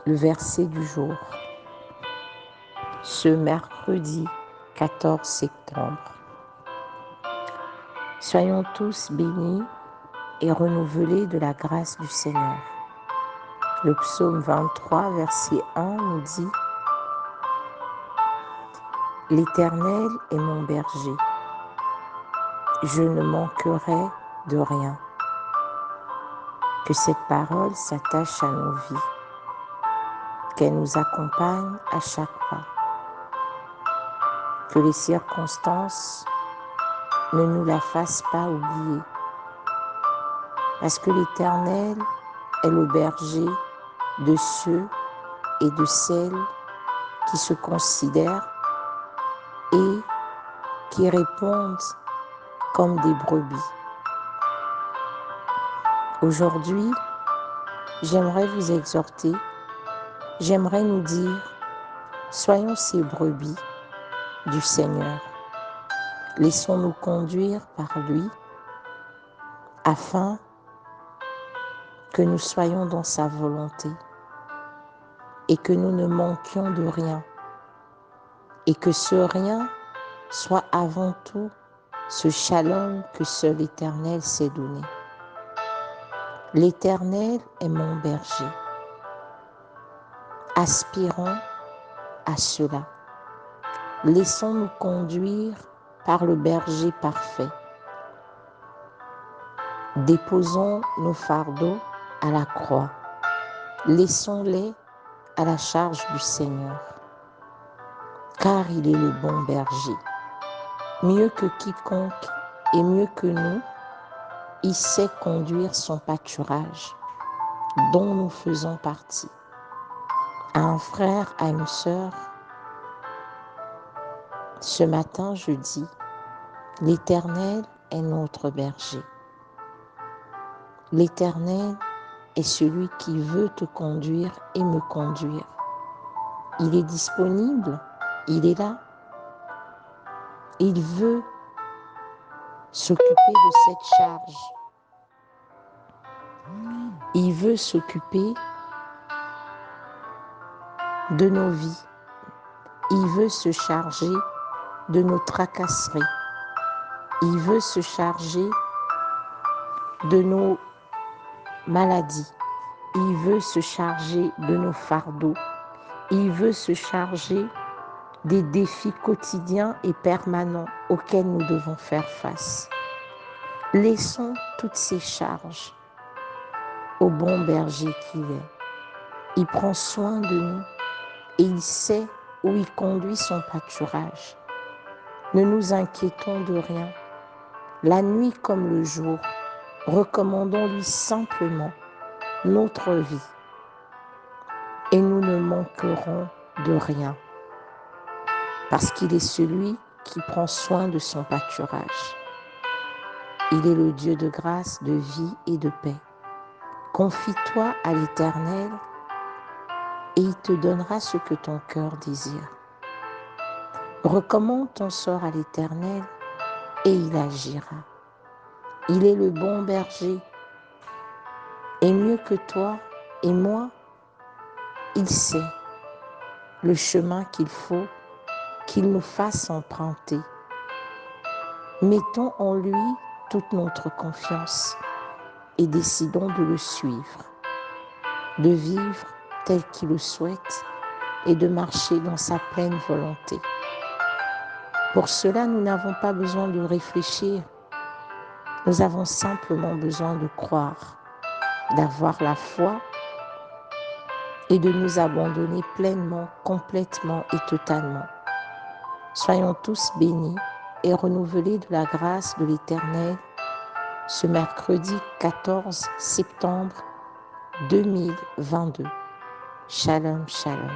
Le verset du jour, ce mercredi 14 septembre. Soyons tous bénis et renouvelés de la grâce du Seigneur. Le psaume 23, verset 1 nous dit « L'Éternel est mon berger, je ne manquerai de rien ». Que cette parole s'attache à nos vies, qu'elle nous accompagne à chaque pas. Que les circonstances ne nous la fassent pas oublier. Parce que l'Éternel est le berger de ceux et de celles qui se considèrent et qui répondent comme des brebis. Aujourd'hui, j'aimerais vous exhorter, j'aimerais nous dire, soyons ces brebis du Seigneur. Laissons-nous conduire par lui afin que nous soyons dans sa volonté et que nous ne manquions de rien et que ce rien soit avant tout ce shalom que seul l'Éternel s'est donné. L'Éternel est mon berger. Aspirons à cela. Laissons-nous conduire par le berger parfait. Déposons nos fardeaux à la croix. Laissons-les à la charge du Seigneur. Car il est le bon berger. Mieux que quiconque et mieux que nous, il sait conduire son pâturage, dont nous faisons partie. À un frère, à une sœur, ce matin je dis, l'Éternel est notre berger. L'Éternel est celui qui veut te conduire et me conduire. Il est disponible, il est là. Il veut s'occuper de cette charge. Il veut s'occuper de nos vies. Il veut se charger de nos tracasseries. Il veut se charger de nos maladies. Il veut se charger de nos fardeaux. Il veut se charger des défis quotidiens et permanents auxquels nous devons faire face. Laissons toutes ces charges au bon berger qu'il est. Il prend soin de nous et il sait où il conduit son pâturage. Ne nous inquiétons de rien. La nuit comme le jour, recommandons-lui simplement notre vie et nous ne manquerons de rien parce qu'il est celui qui prend soin de son pâturage. Il est le Dieu de grâce, de vie et de paix. Confie-toi à l'Éternel et il te donnera ce que ton cœur désire. Recommande ton sort à l'Éternel et il agira. Il est le bon berger et mieux que toi et moi, il sait le chemin qu'il faut qu'il nous fasse emprunter. Mettons en lui toute notre confiance et décidons de le suivre, de vivre tel qu'il le souhaite et de marcher dans sa pleine volonté. Pour cela, nous n'avons pas besoin de réfléchir. Nous avons simplement besoin de croire, d'avoir la foi et de nous abandonner pleinement, complètement et totalement. Soyons tous bénis et renouvelés de la grâce de l'Éternel ce mercredi 14 septembre 2022. Shalom, shalom.